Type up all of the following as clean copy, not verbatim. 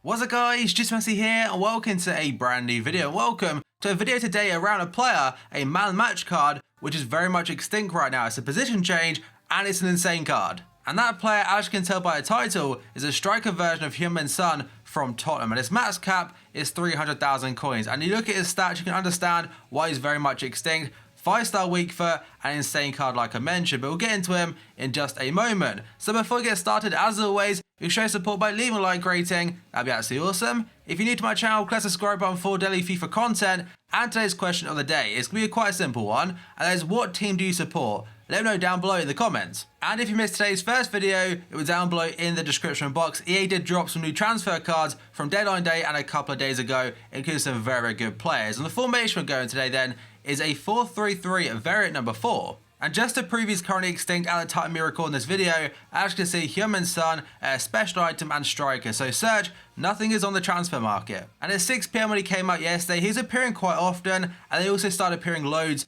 What's up guys, Jim Yosef here and welcome to a brand new video. Welcome to a video today around a player, a man match card, which is very much extinct right now. It's a position change and it's an insane card. And that player, as you can tell by the title, is a striker version of Heung-min Son from Tottenham. And his max cap is 300,000 coins. And you look at his stats, you can understand why he's very much extinct. 5-star weak foot, an insane card like I mentioned, but we'll get into him in just a moment. So before we get started, as always, you show support by leaving a like rating, that'd be absolutely awesome. If you're new to my channel, click the subscribe button for daily FIFA content. And today's question of the day is going to be quite a simple one, and that is, what team do you support? Let me know down below in the comments. And if you missed today's first video, it was down below in the description box. EA did drop some new transfer cards from deadline day and a couple of days ago, including some very, very good players. And the formation we're going today then is a 4-3-3 variant number 4. And just to prove he's currently extinct at the time of me recording this video, as you can see, Heung-min Son, special item and striker. So search, nothing is on the transfer market. And at 6 PM when he came out yesterday, he's appearing quite often, and they also started appearing loads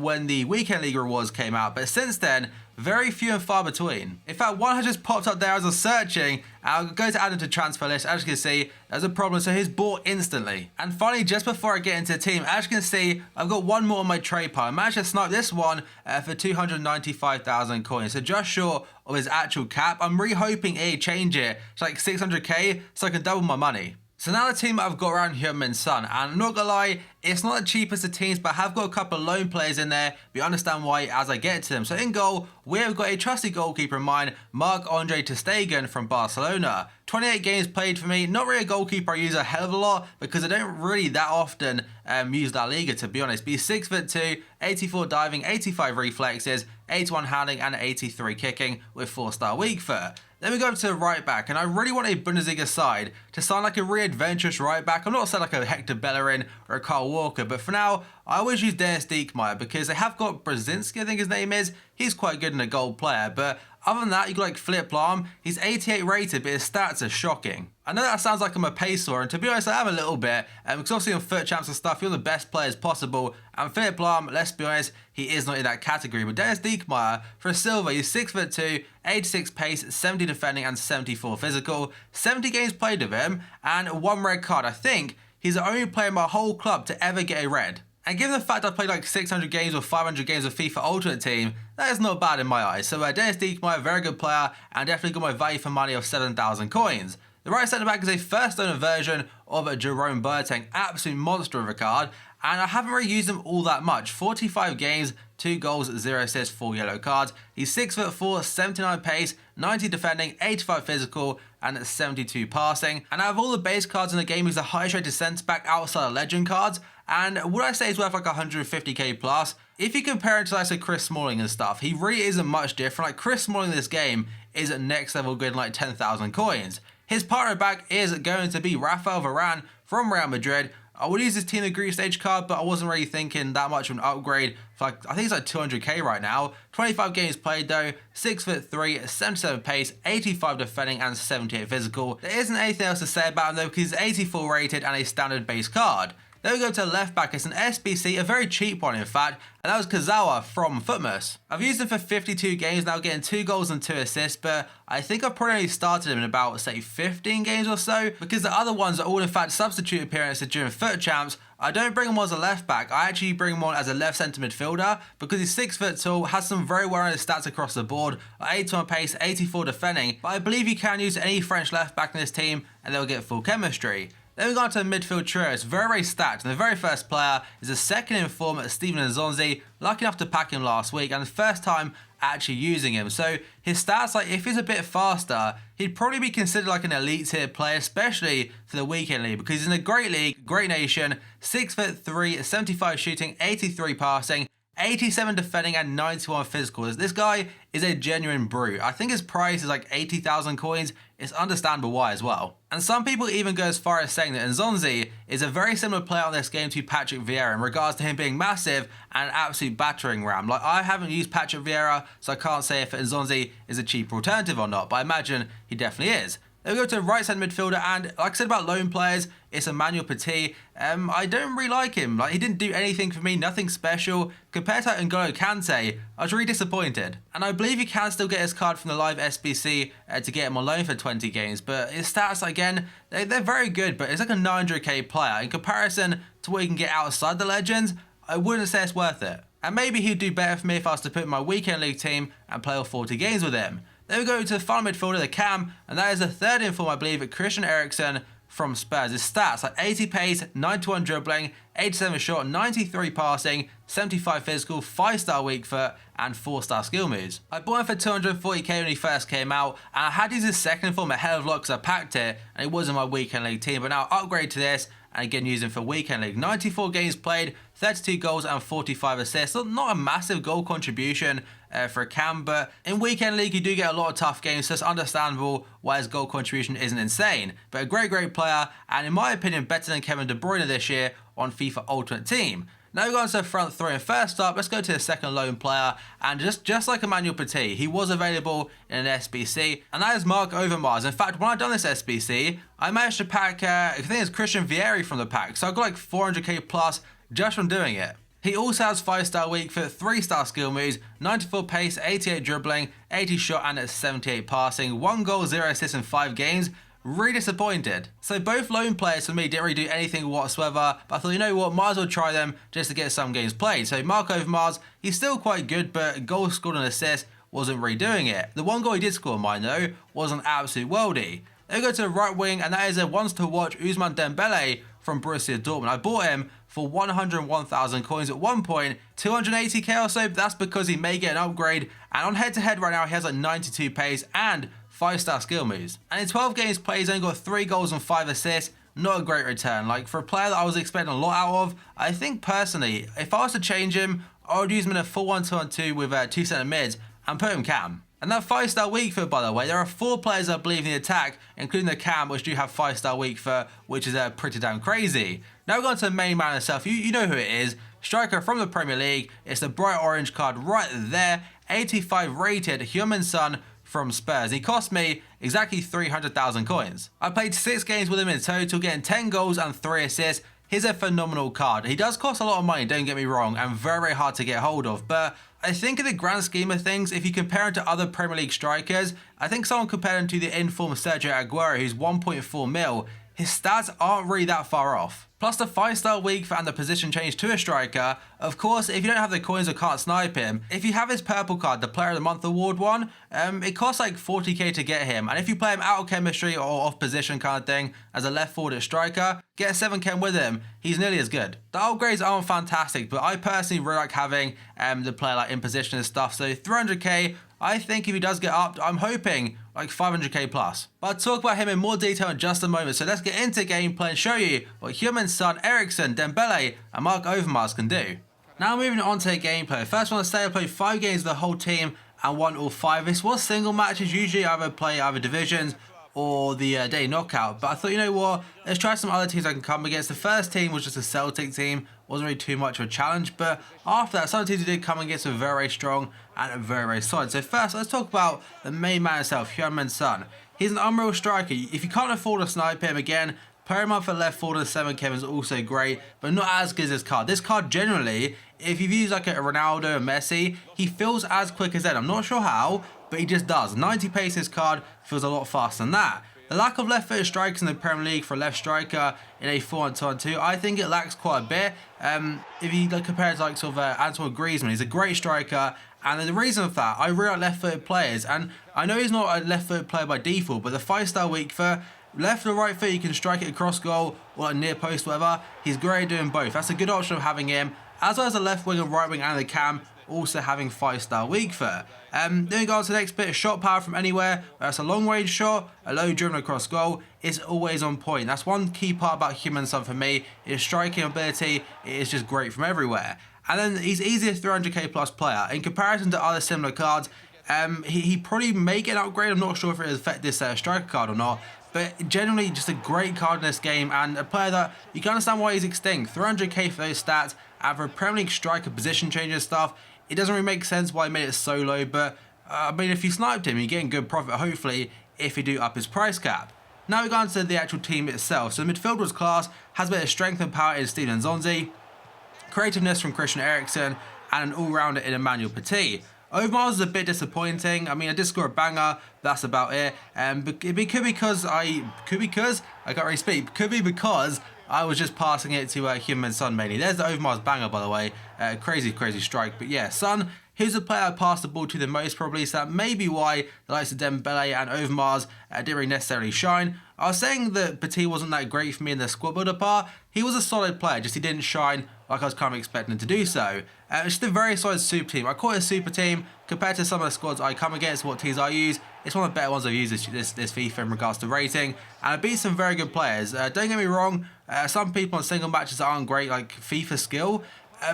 when the Weekend League rewards came out. But since then, very few and far between. In fact, one has just popped up there as I was searching. I'll go to add him to transfer list. As you can see, there's a problem, so he's bought instantly. And finally, just before I get into the team, as you can see, I've got one more on my trade pile. I managed to snipe this one for 295,000 coins, so just short of his actual cap. I'm really hoping EA change it to like 600k so I can double my money. So now the team that I've got around Heung-min Son, and I'm not gonna lie, it's not the cheapest of teams, but I have got a couple of loan players in there, but you understand why as I get to them. So in goal, we have got a trusty goalkeeper in mind, Marc-Andre ter Stegen from Barcelona. 28 games played for me, not really a goalkeeper I use a hell of a lot, because I don't really that often use La Liga, to be honest. But he's 6'2", 84 diving, 85 reflexes, 81 handling, and 83 kicking with 4-star weak foot. Then we go to the right back, and I really want a Bundesliga side to sign like a really adventurous right back. I'm not saying like a Hector Bellerin or a Kyle Walker, but for now, I always use Dennis Diekmeyer because they have got Brzezinski, I think his name is. He's quite good and a gold player, but other than that, you got like Philipp Lahm. He's 88 rated, but his stats are shocking. I know that sounds like I'm a pacer, and to be honest, I am a little bit, because obviously on FUT Champs and stuff, you're the best players possible, and Philipp Lahm, let's be honest, he is not in that category. But Dennis Diekmeyer, for a silver, he's 6'2", 86 pace, 70 defending, and 74 physical. 70 games played with him, and 1 red card. I think he's the only player in my whole club to ever get a red. And given the fact I played like 600 games or 500 games of FIFA Ultimate Team, that is not bad in my eyes. So Dennis Diekmeyer, very good player, and definitely got my value for money of 7,000 coins. The right centre back is a first owner version of Jerome Boateng, absolute monster of a card, and I haven't really used him all that much. 45 games, 2 goals, 0 assists, 4 yellow cards. He's 6'4", 79 pace, 90 defending, 85 physical, and 72 passing. And out of all the base cards in the game, he's the highest rated centre back outside of legend cards. And would I say he's worth like 150k plus? If you compare him to like say Chris Smalling and stuff, he really isn't much different. Like Chris Smalling in this game is at next level good, like 10,000 coins. His partner back is going to be Rafael Varane from Real Madrid. I would use his team the group stage card, but I wasn't really thinking that much of an upgrade. For like, I think it's like 200k right now. 25 games played though, 6'3", 77 pace, 85 defending, and 78 physical. There isn't anything else to say about him though, because he's 84 rated and a standard base card. Then we go to left back. It's an SBC, a very cheap one in fact, and that was Kazawa from Futmas. I've used him for 52 games now, getting 2 goals and 2 assists, but I think I've probably only started him in about, say, 15 games or so, because the other ones are all in fact substitute appearances during FUT Champs. I don't bring him on as a left back, I actually bring him on as a left centre midfielder, because he's 6 foot tall, has some very well-rounded stats across the board, 81 pace, 84 defending, but I believe you can use any French left back in this team and they'll get full chemistry. Then we go on to the midfield trio. It's very, very stacked. And the very first player is a second in form, Steven Nzonzi. Lucky enough to pack him last week, and the first time actually using him. So his stats, like if he's a bit faster, he'd probably be considered like an elite tier player, especially for the Weekend League, because he's in a great league, great nation, 6'3", 75 shooting, 83 passing, 87 defending, and 91 physical. This guy is a genuine brute. I think his price is like 80,000 coins. It's understandable why as well. And some people even go as far as saying that Nzonzi is a very similar player on this game to Patrick Vieira in regards to him being massive and an absolute battering ram. Like, I haven't used Patrick Vieira, so I can't say if Nzonzi is a cheaper alternative or not, but I imagine he definitely is. Then we go to right centre midfielder, and like I said about lone players, it's Emmanuel Petit. I don't really like him. Like, he didn't do anything for me, nothing special. Compared to N'Golo Kante, I was really disappointed. And I believe you can still get his card from the live SBC to get him on loan for 20 games. But his stats, again, they're very good, but it's like a 900k player. In comparison to what you can get outside the Legends, I wouldn't say it's worth it. And maybe he'd do better for me if I was to put in my weekend league team and play all 40 games with him. Then we go to the final midfielder, the cam, and that is the third inform, I believe, at Christian Eriksen from Spurs. His stats like 80 pace, 91 dribbling, 87 shot, 93 passing, 75 physical, 5-star weak foot, and 4-star skill moves. I bought him for 240k when he first came out, and I had to use his second form a hell of a lot because I packed it, and it was in my weekend league team, but now I upgrade to this, and again use him for weekend league. 94 games played, 32 goals and 45 assists. So not a massive goal contribution for a cam, but in weekend league you do get a lot of tough games, so it's understandable why his goal contribution isn't insane. But a great player, and in my opinion better than Kevin De Bruyne this year on FIFA Ultimate Team. Now we go on to the front three, and first up, let's go to the second lone player, and just like Emmanuel Petit, he was available in an SBC, and that is Mark Overmars. In fact, when I done this SBC, I managed to pack, I think it's Christian Vieri from the pack, so I got like 400k plus just from doing it. He also has 5-star weak foot, 3-star skill moves, 94 pace, 88 dribbling, 80 shot, and 78 passing, 1 goal, 0 assists in 5 games. Really disappointed. So both lone players for me didn't really do anything whatsoever, but I thought, you know what, might as well try them just to get some games played. So Mark Overmars, he's still quite good, but goal scored and assist wasn't really doing it. The one goal he did score mine though was an absolute worldie. Then we go to the right wing, and that is a once to watch Ousmane Dembele from Borussia Dortmund. I bought him for 101,000 coins at one point, 280k or so, but that's because he may get an upgrade, and on head-to-head right now he has like 92 pace and 5-star skill moves. And in 12 games played, he's only got 3 goals and 5 assists. Not a great return. Like, for a player that I was expecting a lot out of, I think personally, if I was to change him, I would use him in a full 1-2-1-2 with 2 centre mids and put him cam. And that 5-star weak foot, by the way, there are 4 players I believe in the attack, including the cam, which do have 5-star weak foot, which is pretty damn crazy. Now we're going to the main man himself. You know who it is. Striker from the Premier League. It's the bright orange card right there. 85 rated Heung-min Son from Spurs. He cost me exactly 300,000 coins. I played 6 games with him in total, getting 10 goals and 3 assists. He's a phenomenal card. He does cost a lot of money, don't get me wrong, and very hard to get hold of, but I think in the grand scheme of things, if you compare him to other Premier League strikers, I think someone compared him to the informed Sergio Aguero, who's 1.4 mil, his stats aren't really that far off. Plus the 5-star weak foot and the position change to a striker. Of course, if you don't have the coins or can't snipe him, if you have his purple card, the Player of the Month award one, it costs like 40k to get him. And if you play him out of chemistry or off position kind of thing as a left forward striker, get a 7k with him, he's nearly as good. The upgrades aren't fantastic, but I personally really like having the player like in position and stuff. So 300k, I think if he does get upped, I'm hoping like 500k plus. But I'll talk about him in more detail in just a moment, so let's get into gameplay and show you what Heung-min Son, Eriksen, Dembele and Mark Overmars can do. Now moving on to gameplay. First I want to say I played 5 games with the whole team and won all 5. This was single matches, usually I would play either divisions or the day knockout, but I thought, you know what, let's try some other teams I can come against. The first team was just a Celtic team, wasn't really too much of a challenge, but after that, some teams who did come against were very strong and very solid. So first, let's talk about the main man himself, Heung-min Son. He's an unreal striker. If you can't afford to snipe him, again, pair him up for left forward and 7k is also great, but not as good as this card. This card generally, if you've used like a Ronaldo or Messi, he feels as quick as them. I'm not sure how, but he just does. 90 pace this card feels a lot faster than that. The lack of left-footed strikers in the Premier League for a left striker in a 4-on-2-on-2, I think it lacks quite a bit. If you compare it to like sort of Antoine Griezmann, he's a great striker, and the reason for that, I really like left-footed players, and I know he's not a left-footed player by default, but the 5-star weak foot, left or right foot, you can strike it across goal or like near post, whatever. He's great at doing both. That's a good option of having him, as well as the left wing and right wing and the cam, also having 5-star weak foot. Then we go on to the next bit, shot power from anywhere. That's a long range shot, a low driven across goal, is always on point. That's one key part about Heung-min Son for me. His striking ability is just great from everywhere. And then he's easily a 300k plus player. In comparison to other similar cards, he probably may get an upgrade. I'm not sure if it will affect this striker card or not. But generally just a great card in this game, and a player that you can understand why he's extinct. 300k for those stats, and for a Premier League striker position change and stuff, it doesn't really make sense why he made it so low, but I mean, if you sniped him, you're getting good profit, hopefully, if you do up his price cap. Now we go on to the actual team itself. So the midfield was class, has a bit of strength and power in Steven Zonzi, creativeness from Christian Eriksen, and an all-rounder in Emmanuel Petit. Overmars is a bit disappointing. I mean, I did score a banger, but that's about it. Could be because I can't really speak. Could be because I was just passing it to Human Son mainly. There's the Overmars banger, by the way. Crazy strike. But yeah, Son, he's the player I passed the ball to the most probably, so that may be why the likes of Dembele and Overmars didn't really necessarily shine. I was saying that Petit wasn't that great for me in the squad builder part. He was a solid player, just he didn't shine like I was kind of expecting him to do so. It's just a very solid super team. I call it a super team compared to some of the squads I come against, what teams I use. It's one of the better ones I've used this FIFA in regards to rating. And I beat some very good players. Don't get me wrong, some people on single matches aren't great, like FIFA skill.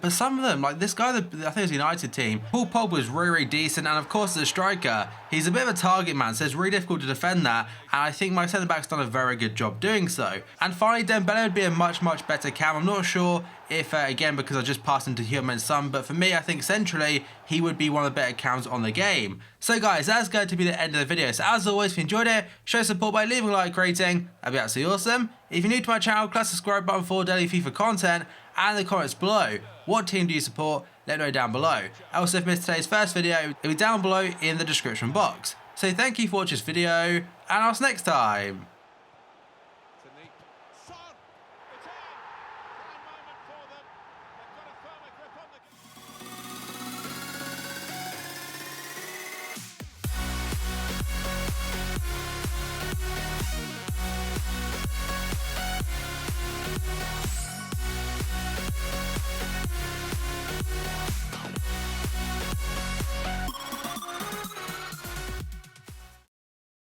But some of them, like this guy, I think it was the United team, Paul Pogba was really decent, and of course as a striker, he's a bit of a target man, so it's really difficult to defend that, and I think my centre-back's done a very good job doing so. And finally, Dembele would be a much better cam. I'm not sure if, again, because I just passed him to Heung-min Son, but for me, I think centrally, he would be one of the better cams on the game. So guys, that's going to be the end of the video. So as always, if you enjoyed it, show support by leaving a like rating. That'd be absolutely awesome. If you're new to my channel, click the subscribe button for daily FIFA content, and in the comments below, what team do you support? Let me know down below. Also, if you missed today's first video, it'll be down below in the description box. So thank you for watching this video, and I'll see you next time.